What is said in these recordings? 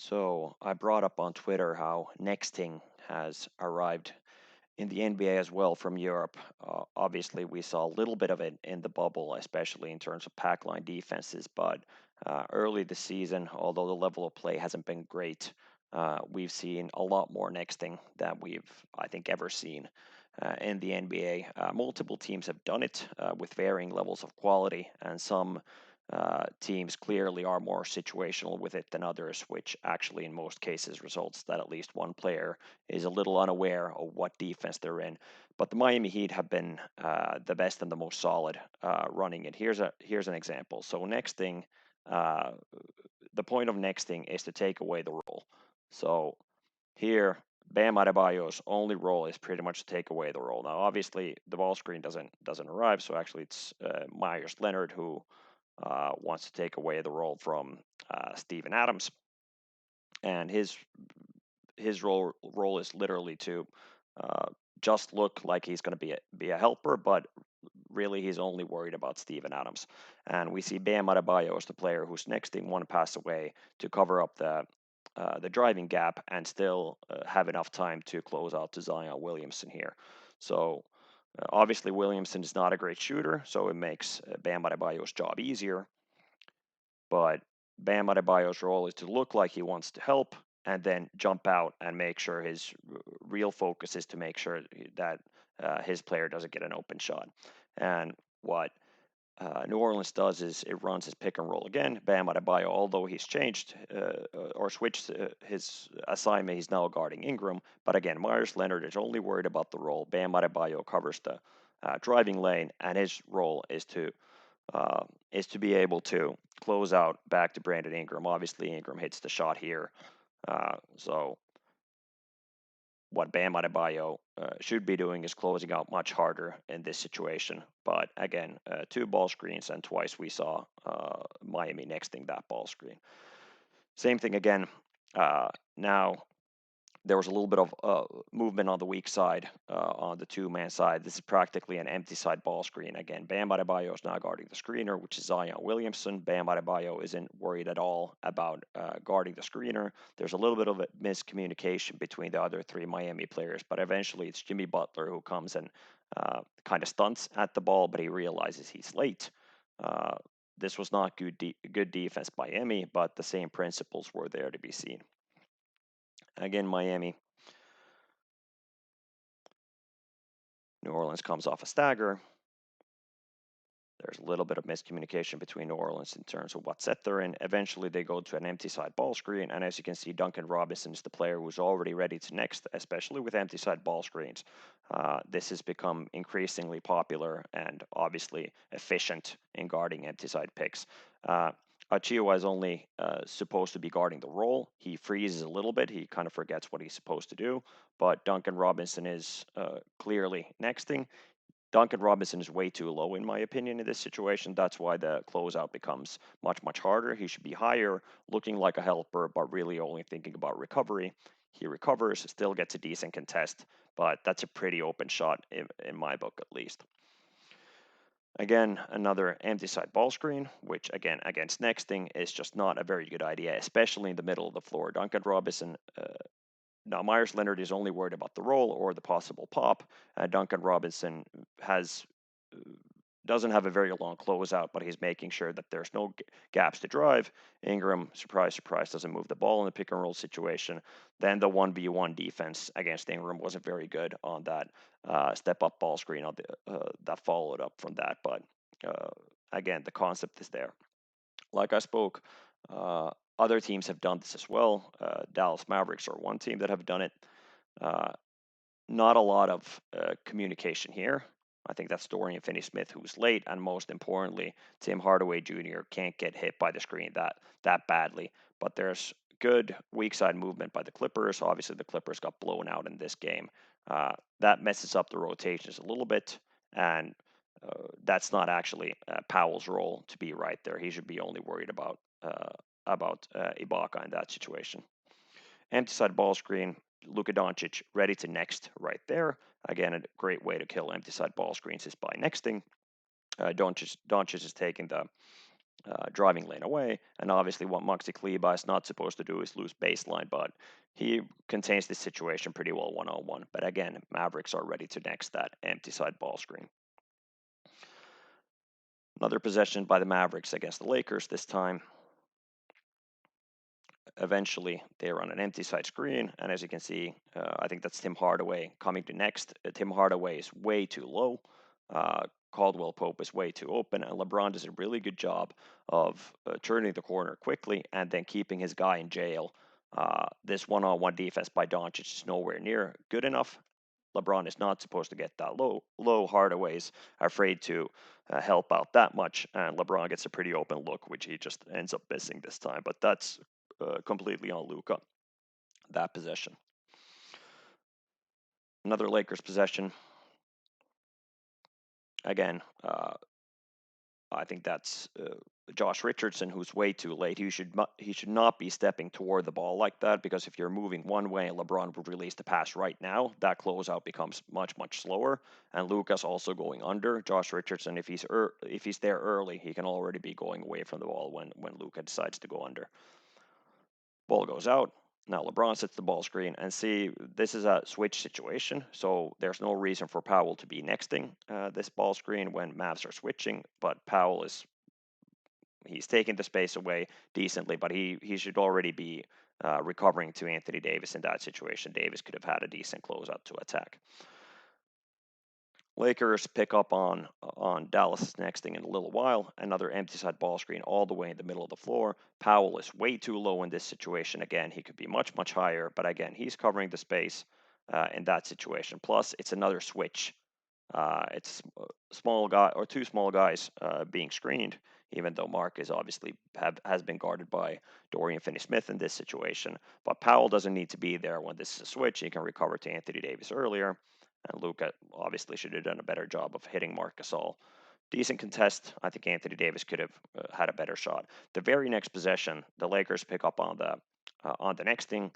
So I brought up on Twitter how nexting has arrived in the NBA as well from Europe. Obviously, we saw a little bit of it in the bubble, especially in terms of pack line defenses. But early this season, although the level of play hasn't been great, we've seen a lot more nexting than we've, I think, ever seen in the NBA. Multiple teams have done it with varying levels of quality, and some teams clearly are more situational with it than others, which actually in most cases results that at least one player is a little unaware of what defense they're in. But the Miami Heat have been the best and the most solid running it. Here's an example. So nexting, uh, the point of nexting is to take away the roll. So here, Bam Adebayo's only role is pretty much to take away the roll. Now, obviously, the ball screen doesn't arrive, so actually it's Myers Leonard who wants to take away the role from Steven Adams, and his role is literally to uh, just look like he's going to be a helper, but really he's only worried about Steven Adams. And we see Bam Adebayo as the player who's next in one pass away to cover up the driving gap and still have enough time to close out to Zion Williamson here. So obviously Williamson is not a great shooter, so it makes Bam Adebayo's job easier. But Bam Adebayo's role is to look like he wants to help and then jump out and make sure his real focus is to make sure that his player doesn't get an open shot. And what New Orleans does is it runs his pick and roll again. Bam Adebayo, although he's changed or switched his assignment, he's now guarding Ingram. But again, Myers Leonard is only worried about the roll. Bam Adebayo covers the driving lane, and his role is to be able to close out back to Brandon Ingram. Obviously, Ingram hits the shot here. So what Bam Adebayo should be doing is closing out much harder in this situation. But again, two ball screens, and twice we saw Miami nexting that ball screen. Same thing again. Now there was a little bit of movement on the weak side, on the two-man side. This is practically an empty side ball screen. Again, Bam Adebayo is now guarding the screener, which is Zion Williamson. Bam Adebayo isn't worried at all about guarding the screener. There's a little bit of a miscommunication between the other three Miami players, but eventually it's Jimmy Butler who comes and kind of stunts at the ball, but he realizes he's late. Uh, this was not good defense by Miami, but the same principles were there to be seen. Again, Miami. New Orleans comes off a stagger. There's a little bit of miscommunication between New Orleans in terms of what set they're in. Eventually, they go to an empty side ball screen, and as you can see, Duncan Robinson is the player who's already ready to next, especially with empty side ball screens. This has become increasingly popular and obviously efficient in guarding empty side picks. Achua is only supposed to be guarding the roll. He freezes a little bit. He kind of forgets what he's supposed to do. But Duncan Robinson is clearly nexting. Duncan Robinson is way too low, in my opinion, in this situation. That's why the closeout becomes much, much harder. He should be higher, looking like a helper, but really only thinking about recovery. He recovers, still gets a decent contest, but that's a pretty open shot in my book, at least. Again, another empty side ball screen, which again, against nexting, is just not a very good idea, especially in the middle of the floor. Duncan Robinson now, Myers Leonard is only worried about the roll or the possible pop. Duncan Robinson has doesn't have a very long closeout, but he's making sure that there's no gaps to drive. Ingram, surprise, surprise, doesn't move the ball in the pick and roll situation. Then the 1v1 defense against Ingram wasn't very good on that step up ball screen that followed up from that. But again, the concept is there. Like I spoke, uh, other teams have done this as well. Dallas Mavericks are one team that have done it. Uh, Not a lot of communication here. I think that's Dorian Finney-Smith who's late, and most importantly, Tim Hardaway Jr. can't get hit by the screen that badly. But there's good weak side movement by the Clippers. Obviously, the Clippers got blown out in this game. That messes up the rotations a little bit, and that's not actually Powell's role to be right there. He should be only worried about Ibaka in that situation. Empty side ball screen. Luka Doncic ready to next right there. Again, a great way to kill empty side ball screens is by nexting. Doncic is taking driving lane away. And obviously, what Maxi Kleba is not supposed to do is lose baseline, but he contains this situation pretty well one-on-one. But again, Mavericks are ready to next that empty side ball screen. Another possession by the Mavericks against the Lakers this time. Eventually, they run an empty side screen, and as you can see, I think that's Tim Hardaway coming to next. Tim Hardaway is way too low. Caldwell Pope is way too open, and LeBron does a really good job of turning the corner quickly and then keeping his guy in jail. This one-on-one defense by Doncic is nowhere near good enough. LeBron is not supposed to get that low. Hardaway's afraid to help out that much, and LeBron gets a pretty open look, which he just ends up missing this time. But that's completely on Luka, that possession. Another Lakers possession. Again, I think that's Josh Richardson, who's way too late. He should not be stepping toward the ball like that, because if you're moving one way and LeBron would release the pass right now, that closeout becomes much slower. And Luka's also going under. Josh Richardson, if he's there early, he can already be going away from the ball when Luka decides to go under. Ball goes out. Now LeBron sets the ball screen, and see, this is a switch situation, so there's no reason for Powell to be nexting this ball screen when Mavs are switching, but Powell he's taking the space away decently, but he should already be recovering to Anthony Davis in that situation. Davis could have had a decent closeout to attack. Lakers pick up on Dallas nexting in a little while. Another empty side ball screen all the way in the middle of the floor. Powell is way too low in this situation. Again, he could be much higher, but again, he's covering the space in that situation. Plus, it's another switch. It's small guy or two small guys being screened, even though Mark is obviously has been guarded by Dorian Finney-Smith in this situation. But Powell doesn't need to be there when this is a switch. He can recover to Anthony Davis earlier. And Luka obviously should have done a better job of hitting Marc Gasol. Decent contest. I think Anthony Davis could have had a better shot. The very next possession, the Lakers pick up on the next thing.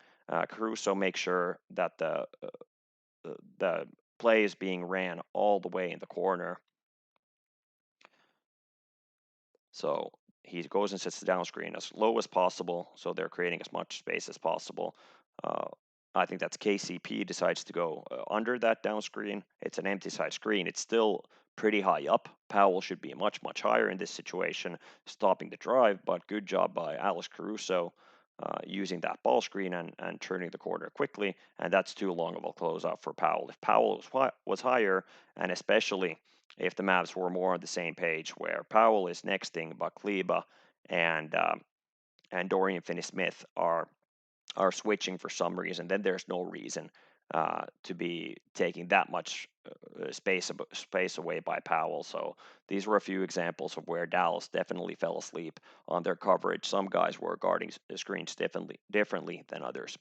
Caruso makes sure that the play is being ran all the way in the corner. So he goes and sets the down screen as low as possible, so they're creating as much space as possible. I think that's KCP decides to go under that down screen. It's an empty side screen. It's still pretty high up. Powell should be much higher in this situation, stopping the drive, but good job by Alex Caruso using that ball screen and turning the corner quickly, and that's too long of a closeout for Powell. If Powell was higher, and especially if the Mavs were more on the same page, where Powell is nexting, but Kleba and Dorian Finney-Smith are switching for some reason, then there's no reason to be taking that much space away by Powell. So these were a few examples of where Dallas definitely fell asleep on their coverage. Some guys were guarding the screens differently than others.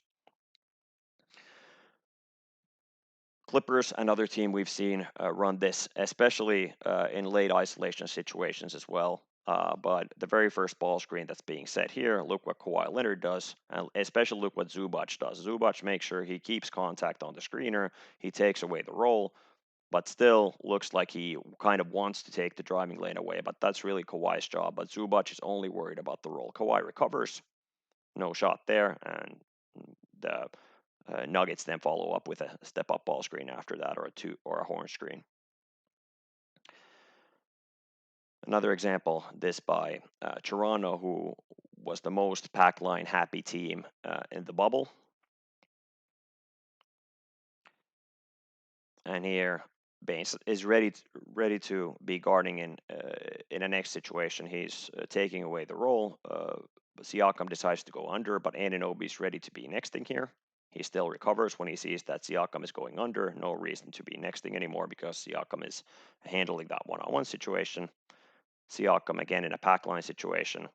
Clippers, another team we've seen run this, especially in late isolation situations as well. But the very first ball screen that's being set here, look what Kawhi Leonard does, and especially look what Zubac does. Zubac makes sure he keeps contact on the screener, he takes away the roll, but still looks like he kind of wants to take the driving lane away. But that's really Kawhi's job. But Zubac is only worried about the roll. Kawhi recovers, no shot there, and the Nuggets then follow up with a step-up ball screen after that, or a horn screen. Another example, this by Toronto, who was the most pack line happy team in the bubble. And here, Baines is ready to be guarding in a next situation. He's taking away the roll. Siakam decides to go under, but Anunoby's ready to be nexting here. He still recovers when he sees that Siakam is going under. No reason to be nexting anymore because Siakam is handling that one-on-one situation. Siakam again in a pack line situation,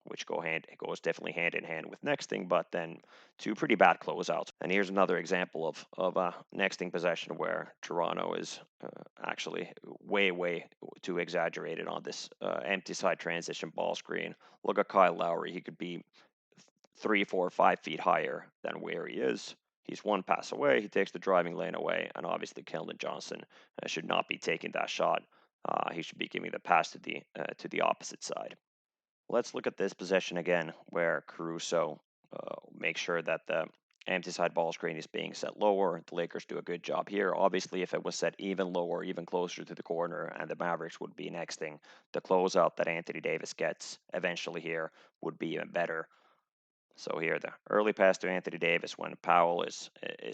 which goes definitely hand in hand with nexting, but then two pretty bad closeouts. And here's another example of a nexting possession where Toronto is actually way too exaggerated on this empty side transition ball screen. Look at Kyle Lowry; he could be 3, 4, 5 feet higher than where he is. He's one pass away. He takes the driving lane away, and obviously Keldon Johnson should not be taking that shot. He should be giving the pass to the opposite side. Let's look at this possession again, where Caruso makes sure that the empty side ball screen is being set lower. The Lakers do a good job here. Obviously, if it was set even lower, even closer to the corner, and the Mavericks would be nexting, the closeout that Anthony Davis gets eventually here would be even better. So here, the early pass to Anthony Davis when Powell is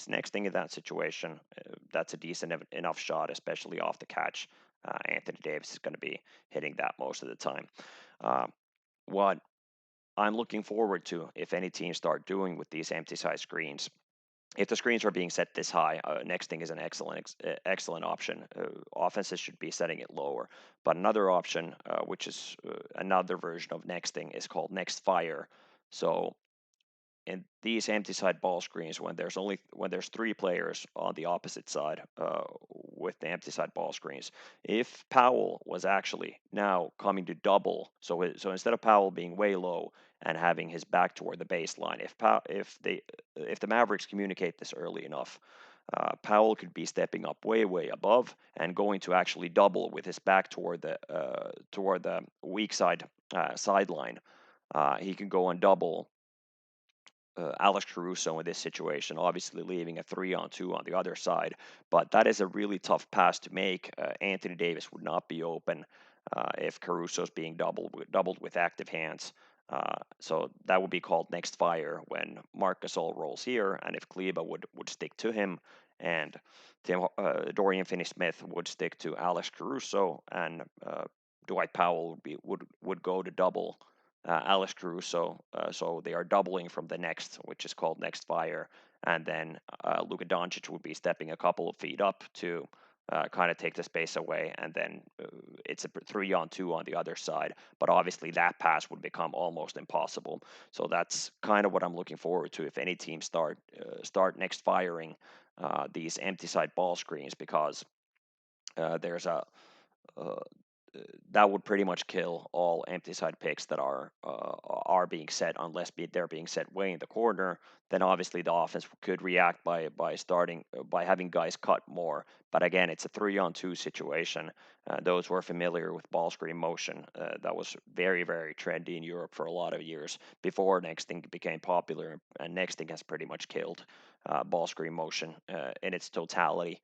nexting in that situation. That's a decent enough shot, especially off the catch. Anthony Davis is going to be hitting that most of the time. Uh, what I'm looking forward to, if any teams start doing with these empty side screens, if the screens are being set this high, nexting is an excellent option. Offenses should be setting it lower. But another option, which is another version of nexting, is called next fire. So in these empty side ball screens, when there's three players on the opposite side with the empty side ball screens, if Powell was actually now coming to double, so instead of Powell being way low and having his back toward the baseline, if the Mavericks communicate this early enough, Powell could be stepping up way above and going to actually double with his back toward the weak side sideline. He can go and double Alex Caruso in this situation, obviously leaving a 3-on-2 on the other side. But that is a really tough pass to make. Anthony Davis would not be open if Caruso's being doubled with active hands. So that would be called next fire when Marc Gasol rolls here, and if Kleba would stick to him, and Dorian Finney-Smith would stick to Alex Caruso, and Dwight Powell would go to double Alex Caruso. So they are doubling from the next, which is called next fire. And then Luka Doncic would be stepping a couple of feet up to kind of take the space away. And then it's a 3-on-2 on the other side. But obviously, that pass would become almost impossible. So that's kind of what I'm looking forward to if any team start next firing these empty side ball screens, because there's a uh, that would pretty much kill all empty side picks that are being set, unless they're being set way in the corner. Then obviously the offense could react by having guys cut more. But again, it's a 3-on-2 situation. Those who are familiar with ball screen motion, that was very trendy in Europe for a lot of years before nexting became popular, and nexting has pretty much killed ball screen motion in its totality.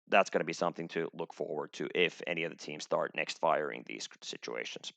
That's going to be something to look forward to if any of the teams start next firing these situations.